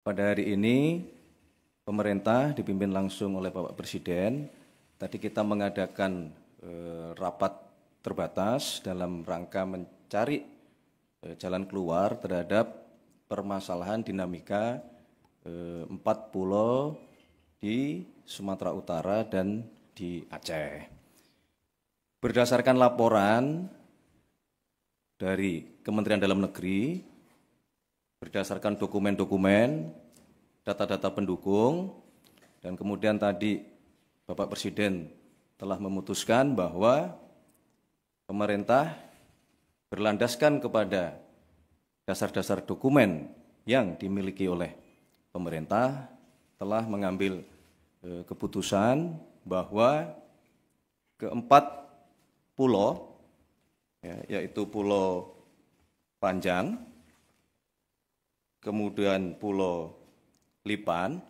Pada hari ini, pemerintah dipimpin langsung oleh Bapak Presiden. Tadi kita mengadakan rapat terbatas dalam rangka mencari jalan keluar terhadap permasalahan dinamika 4 pulau di Sumatera Utara dan di Aceh. Berdasarkan laporan dari Kementerian Dalam Negeri, berdasarkan dokumen-dokumen, data-data pendukung, dan kemudian tadi Bapak Presiden telah memutuskan bahwa pemerintah berlandaskan kepada dasar-dasar dokumen yang dimiliki oleh pemerintah telah mengambil keputusan bahwa keempat pulau, yaitu Pulau Panjang, kemudian Pulau Lipan,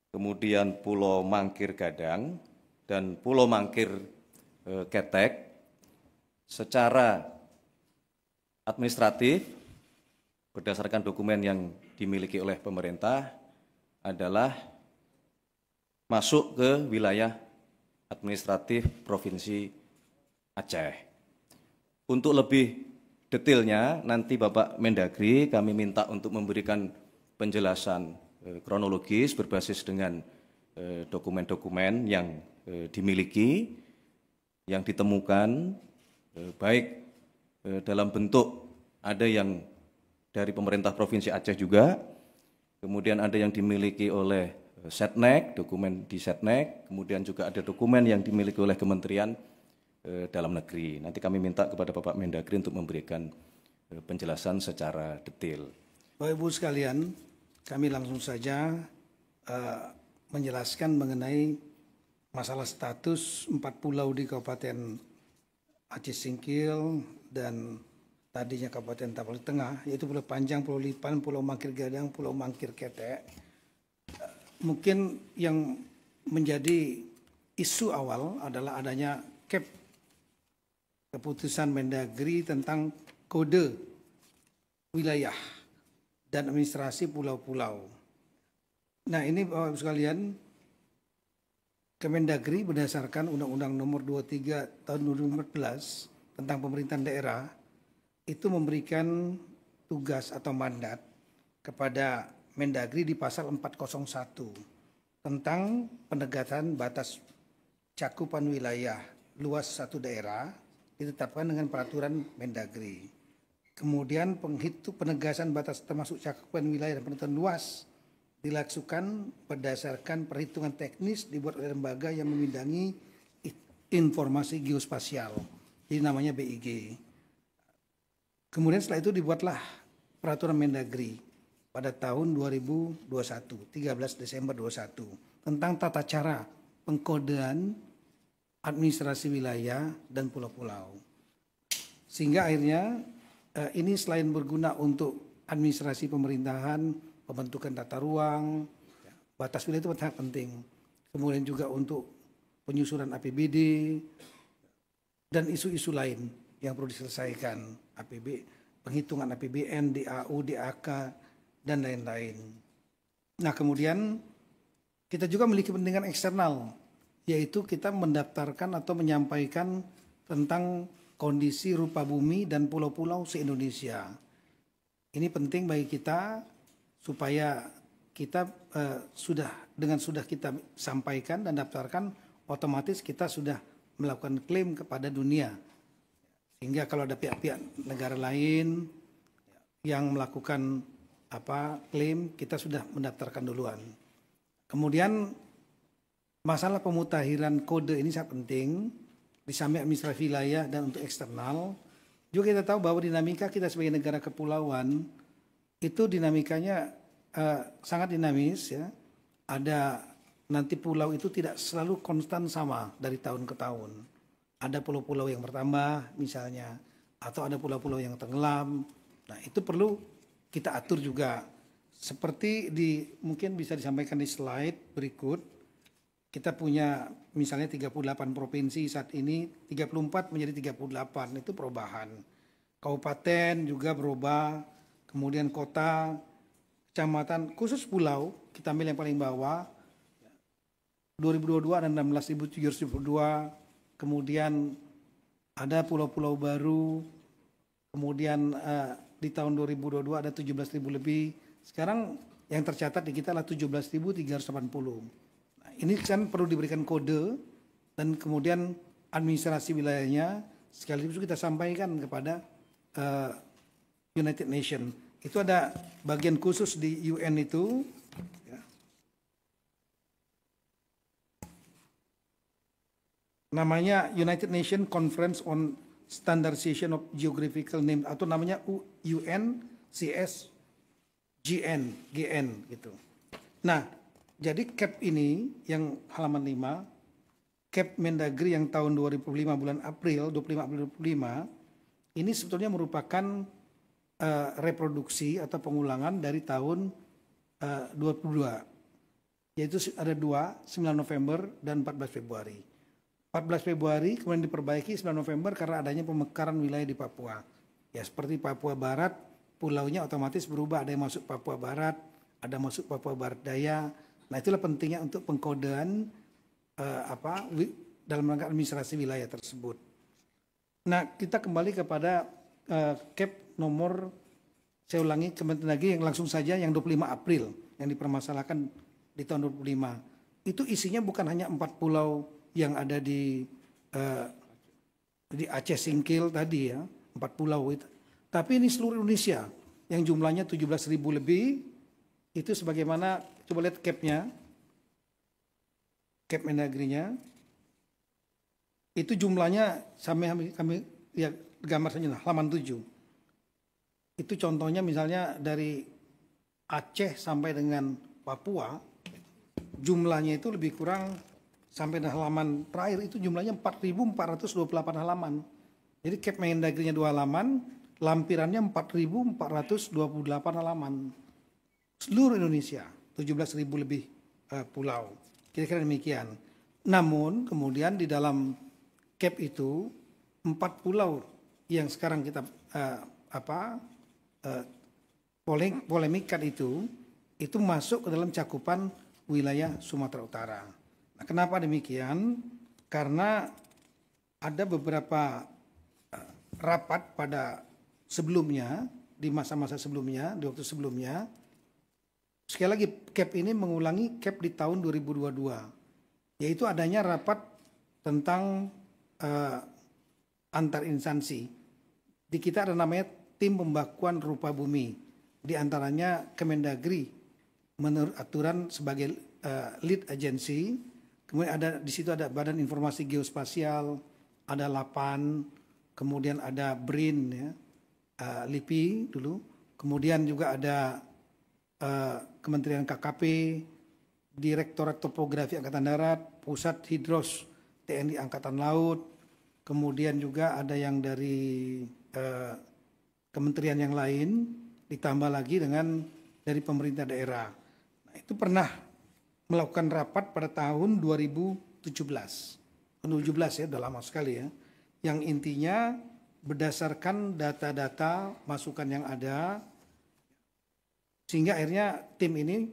kemudian Pulau Mangkir Gadang, dan Pulau Mangkir Ketek, secara administratif berdasarkan dokumen yang dimiliki oleh pemerintah adalah masuk ke wilayah administratif Provinsi Aceh. Untuk lebih detailnya, nanti Bapak Mendagri kami minta untuk memberikan penjelasan kronologis berbasis dengan dokumen-dokumen yang dimiliki, yang ditemukan, baik dalam bentuk ada yang dari pemerintah Provinsi Aceh juga, kemudian ada yang dimiliki oleh Setnek, dokumen di Setnek, kemudian juga ada dokumen yang dimiliki oleh Kementerian Dalam Negeri. Nanti kami minta kepada Bapak Mendagri untuk memberikan penjelasan secara detail. Bapak Ibu sekalian, kami langsung saja menjelaskan mengenai masalah status 4 pulau di Kabupaten Aceh Singkil dan tadinya Kabupaten Tapal Tengah, yaitu Pulau Panjang, Pulau Lipan, Pulau Mangkir Gadang, Pulau Mangkir Ketek. Mungkin yang menjadi isu awal adalah adanya keputusan Mendagri tentang kode wilayah dan administrasi pulau-pulau. Nah, ini Bapak Ibu sekalian, Kemendagri berdasarkan Undang-Undang Nomor 23 Tahun 2014 tentang pemerintahan daerah itu memberikan tugas atau mandat kepada Mendagri di pasal 401 tentang penegasan batas cakupan wilayah luas satu daerah ditetapkan dengan peraturan Mendagri. Kemudian penegasan batas termasuk cakupan wilayah dan penentuan luas dilakukan berdasarkan perhitungan teknis dibuat oleh lembaga yang membidangi informasi geospasial, jadi namanya BIG. Kemudian setelah itu dibuatlah peraturan Mendagri pada tahun 2021, 13 Desember 2021, tentang tata cara pengkodean administrasi wilayah dan pulau-pulau. Sehingga akhirnya ini selain berguna untuk administrasi pemerintahan, pembentukan tata ruang, batas wilayah itu sangat penting. Kemudian juga untuk penyusunan APBD dan isu-isu lain yang perlu diselesaikan, penghitungan APBN, DAU, DAK, dan lain-lain. Nah, kemudian kita juga memiliki kepentingan eksternal, yaitu kita mendaftarkan atau menyampaikan tentang kondisi rupa bumi dan pulau-pulau se-Indonesia. Ini penting bagi kita supaya kita sudah kita sampaikan dan daftarkan, otomatis kita sudah melakukan klaim kepada dunia. Sehingga kalau ada pihak-pihak negara lain yang melakukan klaim, kita sudah mendaftarkan duluan. Kemudian masalah pemutakhiran kode ini sangat penting di samping administrasi wilayah dan untuk eksternal. Juga kita tahu bahwa dinamika kita sebagai negara kepulauan itu dinamikanya sangat dinamis, ya. Ada nanti pulau itu tidak selalu konstan sama dari tahun ke tahun. Ada pulau-pulau yang bertambah misalnya, atau ada pulau-pulau yang tenggelam. Nah, itu perlu kita atur juga. Seperti mungkin bisa disampaikan di slide berikut. Kita punya misalnya 38 provinsi saat ini, 34 menjadi 38, itu perubahan. Kabupaten juga berubah, kemudian kota, kecamatan khusus pulau, kita ambil yang paling bawah, 2022 ada 16.702, kemudian ada pulau-pulau baru, kemudian di tahun 2022 ada 17.000 lebih. Sekarang yang tercatat di kita adalah 17.380. Nah, ini kan perlu diberikan kode dan kemudian administrasi wilayahnya sekaligus kita sampaikan kepada United Nations. Itu ada bagian khusus di UN itu. Ya. Namanya United Nations Conference on Standardization of Geographical Name atau namanya UNCSGN, GN gitu. Nah, jadi CAP ini yang halaman 5, CAP Mendagri yang tahun 2005 bulan April, 25 April 2005, ini sebetulnya merupakan reproduksi atau pengulangan dari tahun 22, yaitu ada 9 November dan 14 Februari. 14 Februari kemudian diperbaiki 9 November karena adanya pemekaran wilayah di Papua. Ya seperti Papua Barat, pulaunya otomatis berubah, ada yang masuk Papua Barat, ada masuk Papua Barat Daya. Nah itulah pentingnya untuk pengkodean dalam rangka administrasi wilayah tersebut. Nah kita kembali kepada CAP nomor, saya ulangi kembali lagi yang langsung saja yang 25 April yang dipermasalahkan di tahun 25. Itu isinya bukan hanya 4 pulau yang ada di Aceh Singkil tadi ya, 4 pulau itu. Tapi ini seluruh Indonesia yang jumlahnya 17.000 lebih. Itu sebagaimana, coba lihat CAP-nya, CAP Mendagri-nya. Itu jumlahnya sampai kami ya gambar saja halaman 7. Itu contohnya misalnya dari Aceh sampai dengan Papua, jumlahnya itu lebih kurang sampai halaman terakhir itu jumlahnya 4.428 halaman. Jadi CAP Mendagri-nya 2 halaman, lampirannya 4.428 halaman. Seluruh Indonesia, 17.000 lebih pulau. Kira-kira demikian. Namun kemudian di dalam CAP itu 4 pulau yang sekarang kita polemikkan itu masuk ke dalam cakupan wilayah Sumatera Utara. Nah, kenapa demikian? Karena ada beberapa rapat pada sebelumnya, di masa-masa sebelumnya, di waktu sebelumnya. Sekali lagi CAP ini mengulangi CAP di tahun 2022, yaitu adanya rapat tentang antar instansi. Di kita ada namanya Tim Pembakuan Rupa Bumi, di antaranya Kemendagri menurut aturan sebagai lead agency. Kemudian ada di situ ada Badan Informasi Geospasial, ada LAPAN, kemudian ada BRIN ya, LIPI dulu, kemudian juga ada Kementerian KKP, Direktorat Topografi Angkatan Darat, Pusat Hidros TNI Angkatan Laut, kemudian juga ada yang dari kementerian yang lain, ditambah lagi dengan dari pemerintah daerah. Nah, itu pernah melakukan rapat pada tahun 2017 ya, udah lama sekali ya. Yang intinya berdasarkan data-data masukan yang ada, sehingga akhirnya tim ini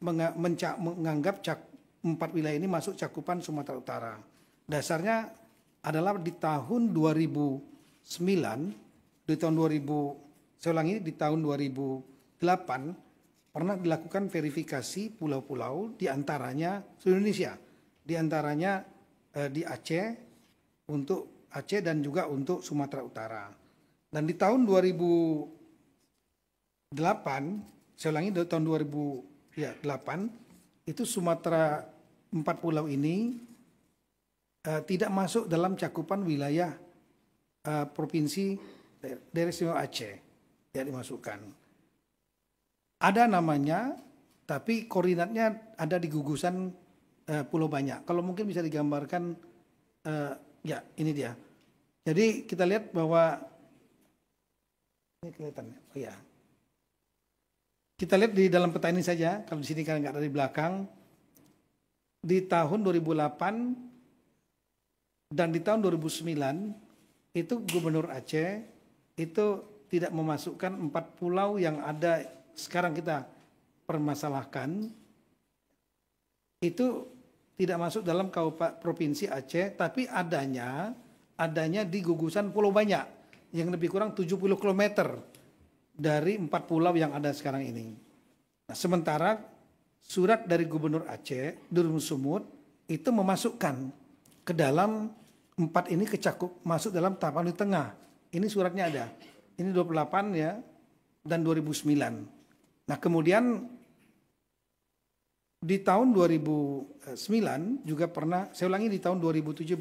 menganggap 4 wilayah ini masuk cakupan Sumatera Utara. Dasarnya adalah di tahun 2009, di tahun 2000, saya ulangi, di tahun 2008 pernah dilakukan verifikasi pulau-pulau di antaranya seluruh Indonesia, di antaranya di Aceh, untuk Aceh dan juga untuk Sumatera Utara. Dan di tahun 2008, saya ulangi, di tahun 2008 itu Sumatera 4 pulau ini tidak masuk dalam cakupan wilayah provinsi Daerah Istimewa Aceh yang dimasukkan. Ada namanya, tapi koordinatnya ada di gugusan Pulau Banyak. Kalau mungkin bisa digambarkan, ya ini dia. Jadi kita lihat bahwa ini kelihatan, oh ya. Kita lihat di dalam peta ini saja. Kalau di sini kan nggak ada di belakang. Di tahun 2008 dan di tahun 2009 itu Gubernur Aceh itu tidak memasukkan 4 pulau yang ada sekarang kita permasalahkan itu tidak masuk dalam Kabupaten Provinsi Aceh, tapi adanya di gugusan Pulau Banyak yang lebih kurang 70 km dari 4 pulau yang ada sekarang ini. Nah, sementara surat dari Gubernur Aceh, Durun Sumut, itu memasukkan ke dalam 4 ini masuk dalam Tapanuli Tengah. Ini suratnya ada. Ini 28 ya, dan 2009. Nah, kemudian di tahun 2009 juga pernah, saya ulangi di tahun 2017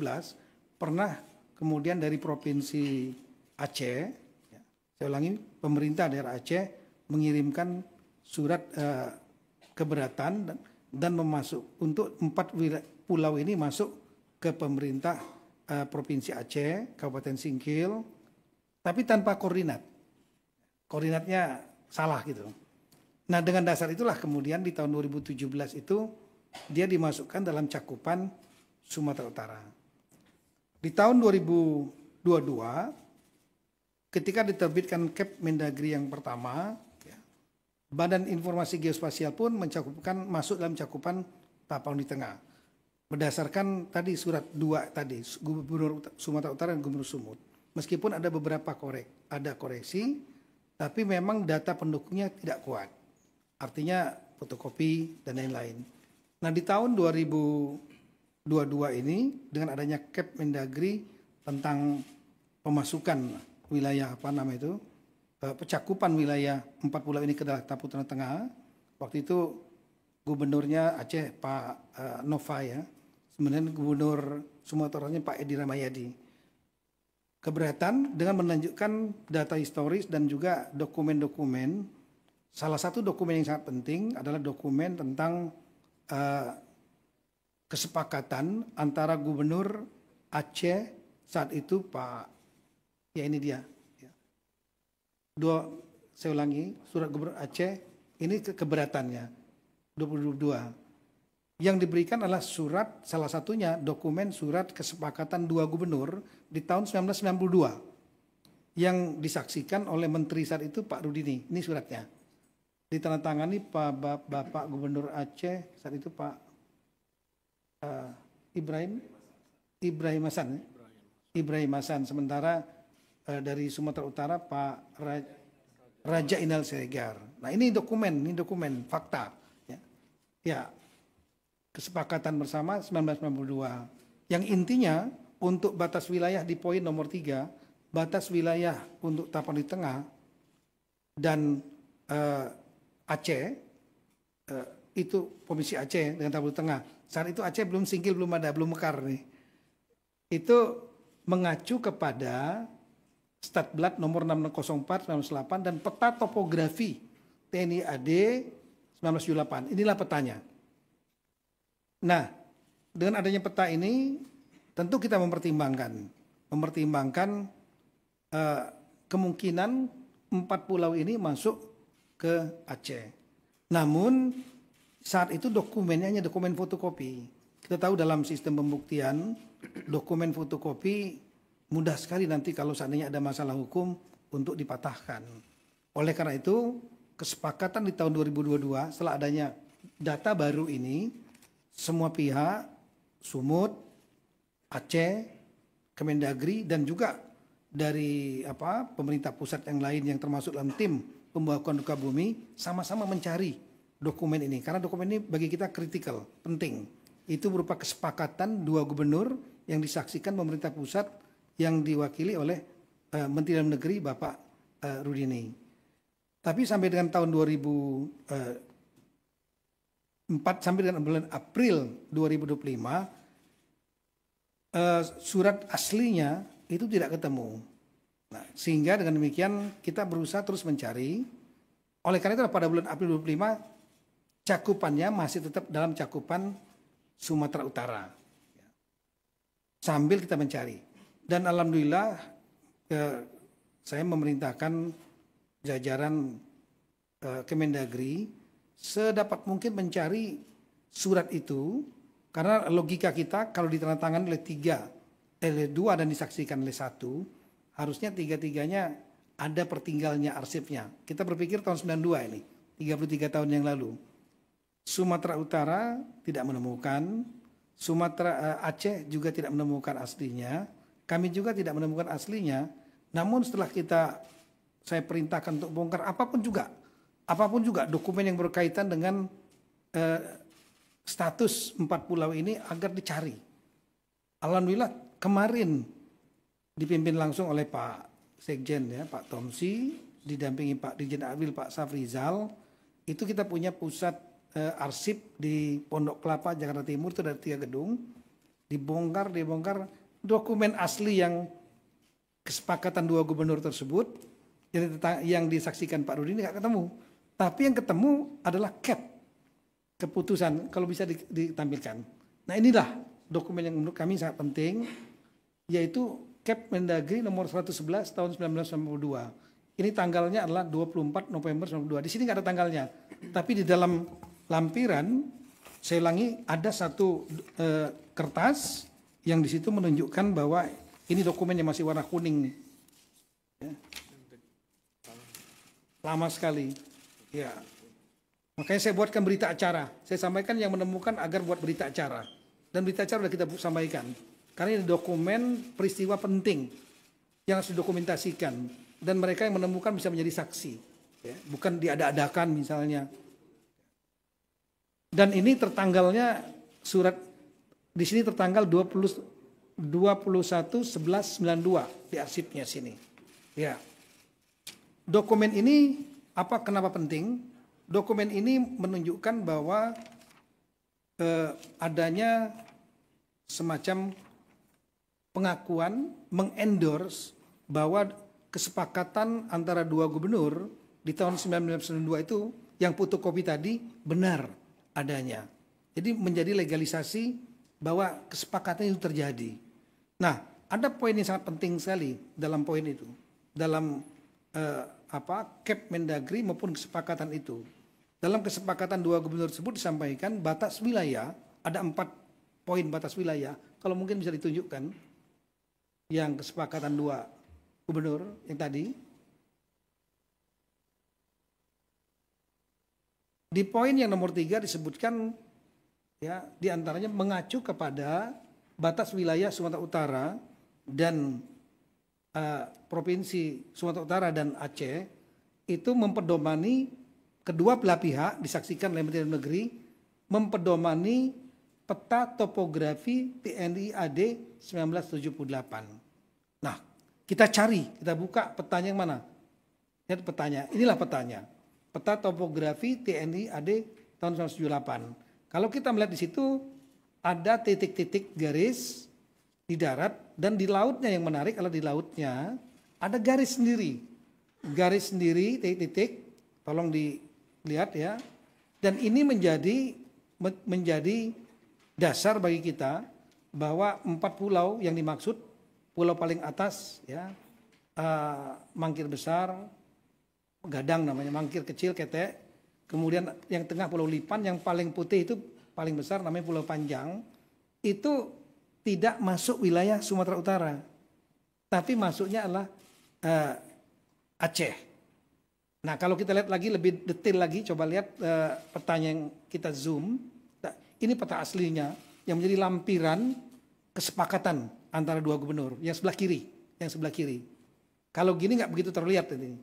pernah kemudian dari Provinsi Aceh, ya, saya ulangi, pemerintah daerah Aceh mengirimkan surat keberatan dan memasuk untuk 4 pulau ini masuk ke pemerintah Provinsi Aceh, Kabupaten Singkil, tapi tanpa koordinat. Koordinatnya salah gitu. Nah, dengan dasar itulah kemudian di tahun 2017 itu dia dimasukkan dalam cakupan Sumatera Utara. Di tahun 2022 ketika diterbitkan Kep Mendagri yang pertama, ya, Badan Informasi Geospasial pun masuk dalam cakupan Tapanuli Tengah. Berdasarkan tadi surat 2 tadi, Gubernur Sumatera Utara dan Gubernur Sumut. Meskipun ada beberapa koreksi, tapi memang data pendukungnya tidak kuat. Artinya fotokopi dan lain-lain. Nah, di tahun 2022 ini dengan adanya Kep Mendagri tentang pemasukan wilayah pencakupan wilayah 4 pulau ini ke dalam Tapanuli Tengah. Waktu itu gubernurnya Aceh Pak Nova ya. Kemudian gubernur Sumatera Utara Pak Edi Ramayadi. Keberatan dengan menunjukkan data historis dan juga dokumen-dokumen. Salah satu dokumen yang sangat penting adalah dokumen tentang kesepakatan antara Gubernur Aceh saat itu Pak, ya ini dia. Saya ulangi, surat Gubernur Aceh ini keberatannya 2022. Yang diberikan adalah surat, salah satunya dokumen surat kesepakatan 2 gubernur di tahun 1992 yang disaksikan oleh Menteri saat itu Pak Rudini. Ini suratnya. Ditandatangani Bapak Gubernur Aceh saat itu Pak Ibrahim Hasan. Sementara dari Sumatera Utara Pak Raja Inal Siregar. Nah, ini dokumen fakta. Ya, kesepakatan bersama 1992. Yang intinya untuk batas wilayah di poin nomor 3, batas wilayah untuk Tapanuli Tengah dan Aceh, itu Provinsi Aceh dengan Tapanuli Tengah. Saat itu Aceh belum Singkil, belum mekar nih. Itu mengacu kepada Statblad nomor 6604 1998 dan peta topografi TNI AD 1978. Inilah petanya. Nah, dengan adanya peta ini tentu kita mempertimbangkan kemungkinan 4 pulau ini masuk ke Aceh. Namun saat itu dokumennya hanya dokumen fotokopi. Kita tahu dalam sistem pembuktian dokumen fotokopi mudah sekali nanti kalau seandainya ada masalah hukum untuk dipatahkan. Oleh karena itu kesepakatan di tahun 2022 setelah adanya data baru ini semua pihak Sumut, Aceh, Kemendagri dan juga dari pemerintah pusat yang lain yang termasuk dalam tim pembuatan duka bumi sama-sama mencari dokumen ini karena dokumen ini bagi kita kritikal, penting. Itu berupa kesepakatan 2 gubernur yang disaksikan pemerintah pusat yang diwakili oleh Menteri Dalam Negeri Bapak Rudini. Tapi sampai dengan tahun 2004 sampai dengan bulan April 2025 surat aslinya itu tidak ketemu. Nah, sehingga dengan demikian kita berusaha terus mencari. Oleh karena itu pada bulan April 2025 cakupannya masih tetap dalam cakupan Sumatera Utara. Sambil kita mencari. Dan alhamdulillah saya memerintahkan jajaran Kemendagri sedapat mungkin mencari surat itu karena logika kita kalau ditandatangani oleh 2 dan disaksikan oleh 1 harusnya 3-3-nya ada pertinggalnya arsipnya. Kita berpikir tahun 92 ini. 33 tahun yang lalu. Sumatera Utara tidak menemukan, Aceh juga tidak menemukan aslinya, kami juga tidak menemukan aslinya. Namun setelah saya perintahkan untuk bongkar apapun juga dokumen yang berkaitan dengan status 4 pulau ini agar dicari. Alhamdulillah kemarin dipimpin langsung oleh Pak Sekjen ya, Pak Tomsi, didampingi Pak Dirjen Agri Pak Safrizal, itu kita punya pusat arsip di Pondok Kelapa, Jakarta Timur, itu ada 3 gedung, dibongkar dokumen asli yang kesepakatan 2 gubernur tersebut, yang disaksikan Pak Rudi ini nggak ketemu. Tapi yang ketemu adalah cap, keputusan, kalau bisa ditampilkan. Nah inilah dokumen yang menurut kami sangat penting, yaitu Cap Mendagri nomor 111 tahun 1992. Ini tanggalnya adalah 24 November 1992. Di sini nggak ada tanggalnya, tapi di dalam lampiran, saya ulangi, ada satu kertas yang di situ menunjukkan bahwa ini dokumen yang masih warna kuning nih. Ya. Lama sekali. Ya. Makanya saya buatkan berita acara. Saya sampaikan yang menemukan agar buat berita acara. Dan berita acara sudah kita sampaikan. Karena ini dokumen peristiwa penting yang harus didokumentasikan. Dan mereka yang menemukan bisa menjadi saksi. Ya. Bukan diada-adakan misalnya. Dan ini tertanggalnya surat di sini tertanggal 21/11/92 di arsipnya sini. Ya. Dokumen ini kenapa penting? Dokumen ini menunjukkan bahwa adanya semacam pengakuan, mengendorse bahwa kesepakatan antara 2 gubernur di tahun 1992 itu yang fotokopi tadi benar adanya. Jadi menjadi legalisasi bahwa kesepakatan itu terjadi. Nah, ada poin yang sangat penting sekali dalam poin itu. Dalam Cap Mendagri maupun kesepakatan itu. Dalam kesepakatan 2 gubernur tersebut disampaikan batas wilayah, ada 4 poin batas wilayah. Kalau mungkin bisa ditunjukkan yang kesepakatan 2 gubernur yang tadi. Di poin yang nomor 3 disebutkan ya, diantaranya mengacu kepada batas wilayah Sumatera Utara dan Provinsi Sumatera Utara dan Aceh itu mempedomani kedua belah pihak disaksikan oleh Menteri Dalam Negeri mempedomani peta topografi TNI AD 1978. Nah, kita buka petanya yang mana? Lihat petanya, inilah petanya. Peta topografi TNI AD tahun 1978. Kalau kita melihat di situ ada titik-titik garis di darat dan di lautnya, yang menarik adalah di lautnya ada garis sendiri. Garis sendiri, titik-titik, tolong dilihat ya. Dan ini menjadi dasar bagi kita bahwa 4 pulau yang dimaksud, pulau paling atas ya, Mangkir Besar, Gadang namanya, Mangkir Kecil, Ketek, kemudian yang tengah Pulau Lipan, yang paling putih itu paling besar namanya Pulau Panjang, itu tidak masuk wilayah Sumatera Utara, tapi masuknya adalah Aceh. Nah, kalau kita lihat lagi lebih detail lagi, coba lihat petanya yang kita zoom. Nah, ini peta aslinya yang menjadi lampiran kesepakatan antara 2 gubernur. Yang sebelah kiri. Kalau gini nggak begitu terlihat ini.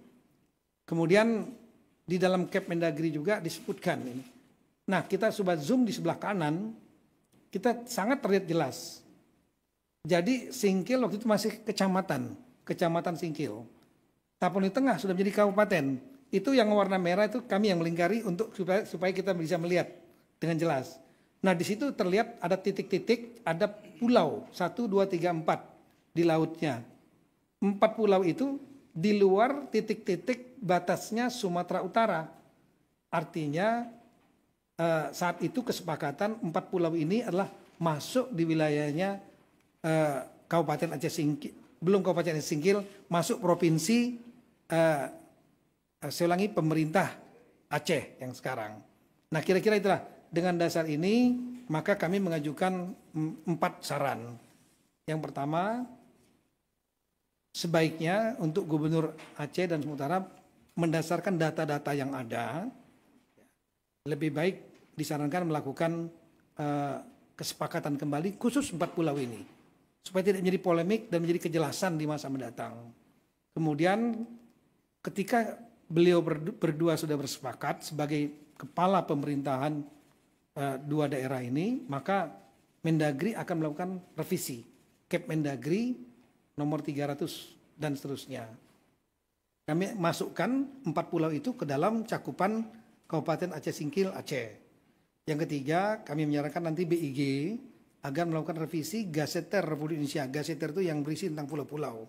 Kemudian di dalam Cap Mendagri juga disebutkan ini. Nah, kita coba zoom di sebelah kanan, kita sangat terlihat jelas. Jadi Singkil waktu itu masih kecamatan Singkil. Tapon di tengah sudah menjadi kabupaten. Itu yang warna merah itu kami yang melingkari untuk supaya kita bisa melihat dengan jelas. Nah, di situ terlihat ada titik-titik, ada pulau 1, 2, 3, 4 di lautnya. 4 pulau itu di luar titik-titik batasnya Sumatera Utara. Artinya saat itu kesepakatan 4 pulau ini adalah masuk di wilayahnya Kabupaten Aceh Singkil, belum Kabupaten Aceh Singkil, masuk provinsi saya ulangi, pemerintah Aceh yang sekarang. Nah, kira-kira itulah. Dengan dasar ini maka kami mengajukan 4 saran. Yang pertama, sebaiknya untuk Gubernur Aceh dan Sumatera mendasarkan data-data yang ada, lebih baik disarankan melakukan kesepakatan kembali khusus 4 pulau ini supaya tidak menjadi polemik dan menjadi kejelasan di masa mendatang. Kemudian ketika beliau berdua sudah bersepakat sebagai kepala pemerintahan dua daerah ini, maka Mendagri akan melakukan revisi Kep Mendagri nomor 300 dan seterusnya. Kami masukkan 4 pulau itu ke dalam cakupan Kabupaten Aceh Singkil Aceh. Yang ketiga, kami menyarankan nanti BIG agar melakukan revisi Gaseter Republik Indonesia. Gaseter itu yang berisi tentang pulau-pulau.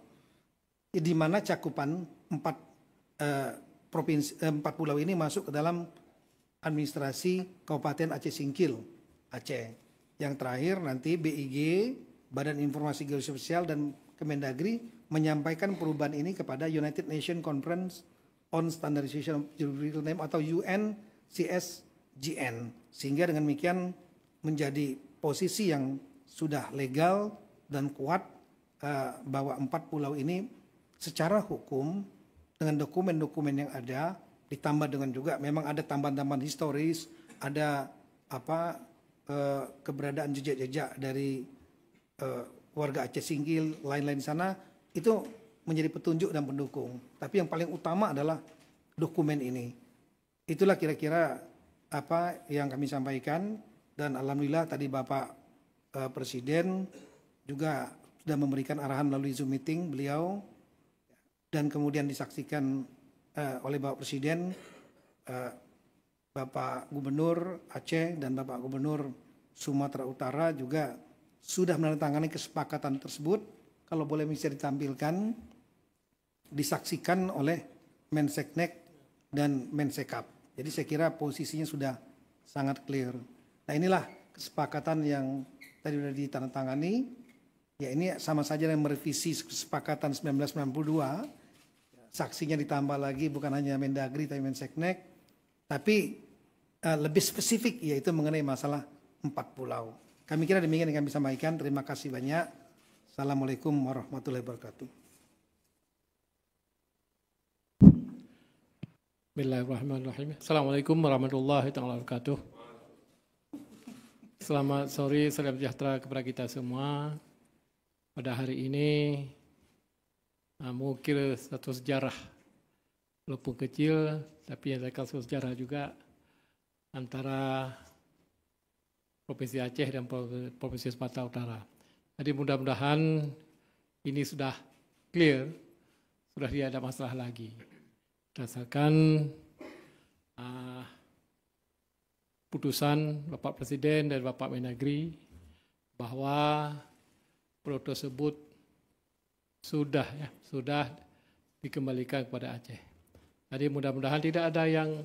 Di mana cakupan 4 pulau ini masuk ke dalam administrasi Kabupaten Aceh Singkil Aceh. Yang terakhir nanti BIG, Badan Informasi Geospasial dan Kemendagri menyampaikan perubahan ini kepada United Nations Conference on Standardization of Geographical Name atau UNCSGN, sehingga dengan demikian menjadi posisi yang sudah legal dan kuat bahwa 4 pulau ini secara hukum dengan dokumen-dokumen yang ada, ditambah dengan juga memang ada tambahan-tambahan historis, ada keberadaan jejak-jejak dari warga Aceh Singkil, lain-lain sana, itu menjadi petunjuk dan pendukung. Tapi yang paling utama adalah dokumen ini. Itulah kira-kira apa yang kami sampaikan, dan alhamdulillah tadi Bapak Presiden juga sudah memberikan arahan melalui Zoom meeting beliau, dan kemudian disaksikan oleh Bapak Presiden, Bapak Gubernur Aceh dan Bapak Gubernur Sumatera Utara juga sudah menandatangani kesepakatan tersebut. Kalau boleh bisa ditampilkan, disaksikan oleh Menseknek dan Mensekap. Jadi saya kira posisinya sudah sangat clear. Nah, inilah kesepakatan yang tadi sudah ditandatangani. Ya, ini sama saja dengan merevisi kesepakatan 1992. Saksinya ditambah lagi bukan hanya Mendagri tapi Menseknek, tapi lebih spesifik yaitu mengenai masalah 4 pulau. Kami kira demikian yang kami sampaikan. Terima kasih banyak. Assalamualaikum warahmatullahi wabarakatuh. Bismillahirrahmanirrahim. Assalamualaikum warahmatullahi wabarakatuh. Selamat sore, salam sejahtera kepada kita semua. Pada hari ini mengukir satu sejarah, walaupun kecil, tapi ada satu sejarah juga antara Provinsi Aceh dan Provinsi Sumatera Utara. Jadi mudah-mudahan ini sudah clear, sudah tidak ada masalah lagi. Berdasarkan putusan Bapak Presiden dan Bapak Mendagri bahwa pulau tersebut sudah dikembalikan kepada Aceh. Jadi mudah-mudahan tidak ada yang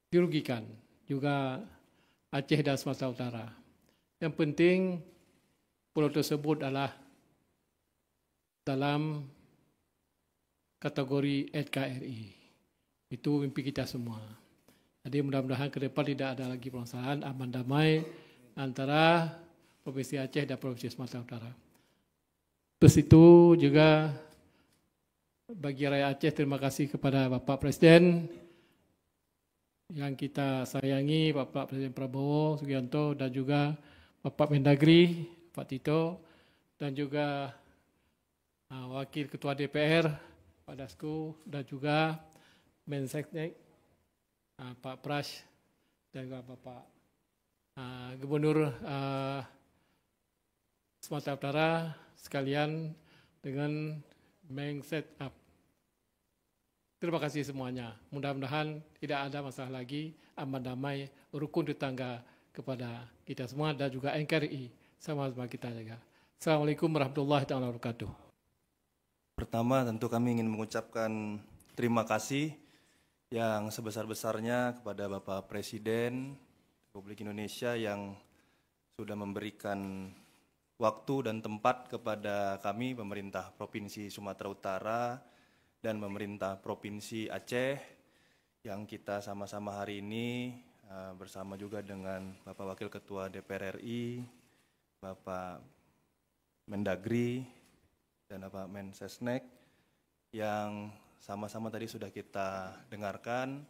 dirugikan, juga Aceh dan Sumatera Utara. Yang penting pulau tersebut adalah dalam kategori NKRI. Itu mimpi kita semua. Jadi mudah-mudahan ke depan tidak ada lagi permasalahan, aman damai antara Provinsi Aceh dan Provinsi Sumatera Utara. Terus itu juga bagi rakyat Aceh, terima kasih kepada Bapak Presiden yang kita sayangi, Bapak Presiden Prabowo Subianto, dan juga Bapak Mendagri, Pak Tito, dan juga Wakil Ketua DPR, Pak Dasko, dan juga Menseknek, Pak Pras, dan juga Bapak Gubernur Sumatera Utara sekalian dengan Mensekap. Terima kasih semuanya. Mudah-mudahan tidak ada masalah lagi, aman damai, rukun tetangga kepada kita semua dan juga NKRI sama-sama kita jaga. Assalamualaikum warahmatullahi wabarakatuh. Pertama tentu kami ingin mengucapkan terima kasih yang sebesar-besarnya kepada Bapak Presiden Republik Indonesia yang sudah memberikan waktu dan tempat kepada kami, pemerintah Provinsi Sumatera Utara dan pemerintah Provinsi Aceh, yang kita sama-sama hari ini bersama juga dengan Bapak Wakil Ketua DPR RI, Bapak Mendagri, dan Bapak Mensesnek, yang sama-sama tadi sudah kita dengarkan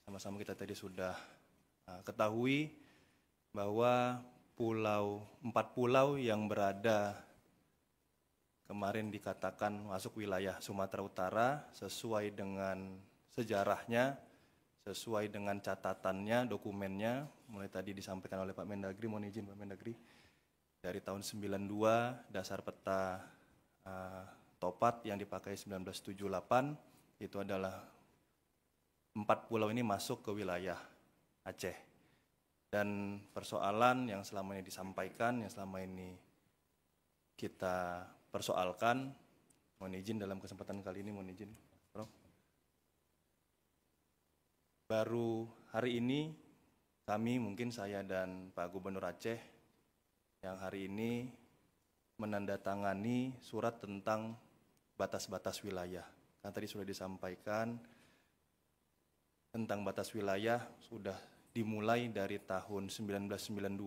sama-sama kita tadi sudah ketahui bahwa 4 pulau yang berada kemarin dikatakan masuk wilayah Sumatera Utara sesuai dengan sejarahnya, sesuai dengan catatannya, dokumennya, mulai tadi disampaikan oleh Pak Mendagri, mohon izin Pak Mendagri, dari tahun 92, dasar peta Topat yang dipakai 1978, itu adalah 4 pulau ini masuk ke wilayah Aceh. Dan persoalan yang selama ini disampaikan, yang selama ini kita persoalkan, mohon izin dalam kesempatan kali ini, mohon izin, Prof. Baru hari ini kami, mungkin saya dan Pak Gubernur Aceh, yang hari ini menandatangani surat tentang batas-batas wilayah. Kan tadi sudah disampaikan tentang batas wilayah sudah dimulai dari tahun 1992,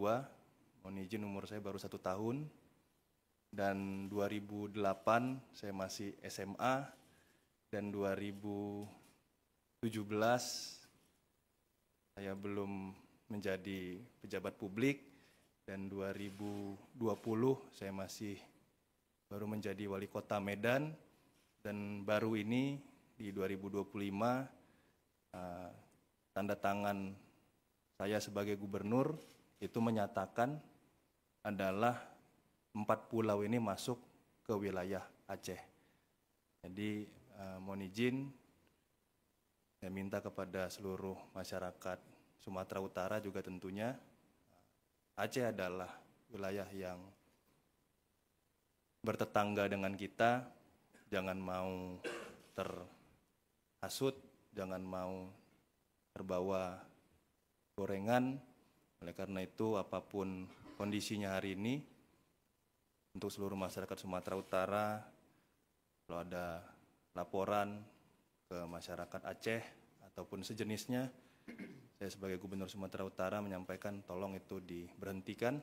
mohon izin umur saya baru 1 tahun, dan 2008 saya masih SMA, dan 2017 saya belum menjadi pejabat publik, dan 2020 saya masih baru menjadi wali kota Medan, dan baru ini di 2025 tanda tangan saya sebagai gubernur itu menyatakan adalah 4 pulau ini masuk ke wilayah Aceh. Jadi mohon izin, saya minta kepada seluruh masyarakat Sumatera Utara juga tentunya, Aceh adalah wilayah yang bertetangga dengan kita, jangan mau terhasut, jangan mau terbawa gorengan. Oleh karena itu, apapun kondisinya hari ini, untuk seluruh masyarakat Sumatera Utara, kalau ada laporan ke masyarakat Aceh ataupun sejenisnya, saya sebagai Gubernur Sumatera Utara menyampaikan tolong itu diberhentikan,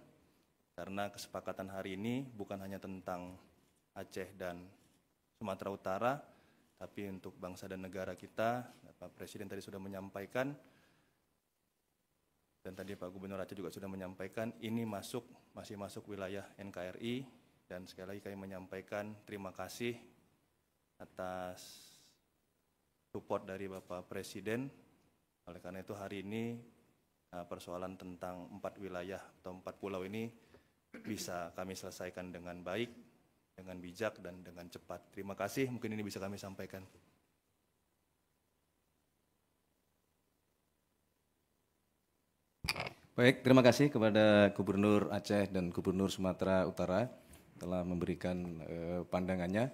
karena kesepakatan hari ini bukan hanya tentang Aceh dan Sumatera Utara, tapi untuk bangsa dan negara kita. Pak Presiden tadi sudah menyampaikan, dan tadi Pak Gubernur Aceh juga sudah menyampaikan, ini masih masuk wilayah NKRI, dan sekali lagi kami menyampaikan terima kasih atas support dari Bapak Presiden. Oleh karena itu hari ini persoalan tentang 4 wilayah atau 4 pulau ini bisa kami selesaikan dengan baik, dengan bijak, dan dengan cepat. Terima kasih, mungkin ini bisa kami sampaikan. Baik, terima kasih kepada Gubernur Aceh dan Gubernur Sumatera Utara telah memberikan pandangannya.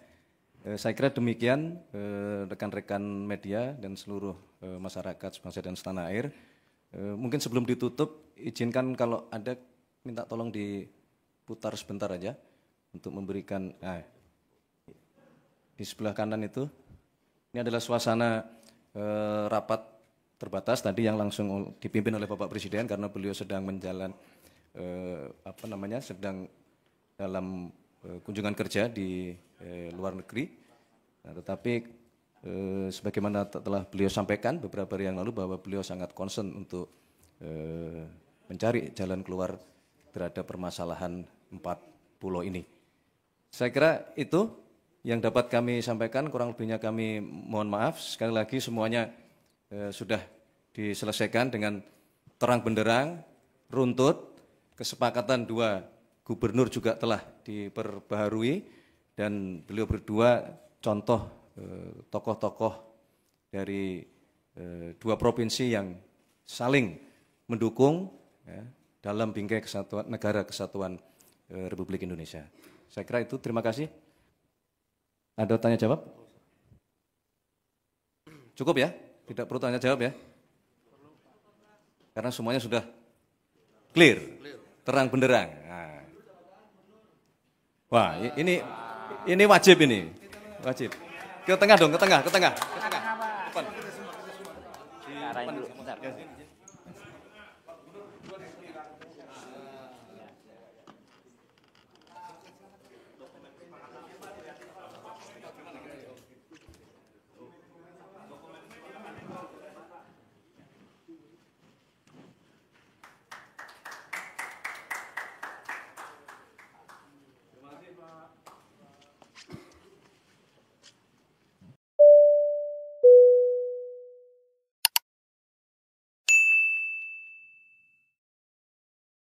Saya kira demikian rekan-rekan media dan seluruh masyarakat sebangsa dan setanah air. Mungkin sebelum ditutup, izinkan kalau ada minta tolong diputar sebentar aja untuk memberikan di sebelah kanan itu. Ini adalah suasana rapat terbatas tadi yang langsung dipimpin oleh Bapak Presiden karena beliau sedang sedang dalam kunjungan kerja di luar negeri. Nah, tetapi sebagaimana telah beliau sampaikan beberapa hari yang lalu bahwa beliau sangat concern untuk mencari jalan keluar terhadap permasalahan 4 pulau ini. Saya kira itu yang dapat kami sampaikan, kurang lebihnya kami mohon maaf. Sekali lagi semuanya sudah diselesaikan dengan terang benderang, runtut, kesepakatan 2 gubernur juga telah diperbaharui, dan beliau berdua contoh tokoh-tokoh dari 2 provinsi yang saling mendukung dalam bingkai kesatuan negara kesatuan Republik Indonesia. Saya kira itu, terima kasih. Ada tanya jawab? Cukup ya? Tidak perlu tanya jawab ya? Karena semuanya sudah clear, terang benderang. Nah. Wah, ini wajib ini. Wajib. Ke tengah dong, ke tengah. Depan.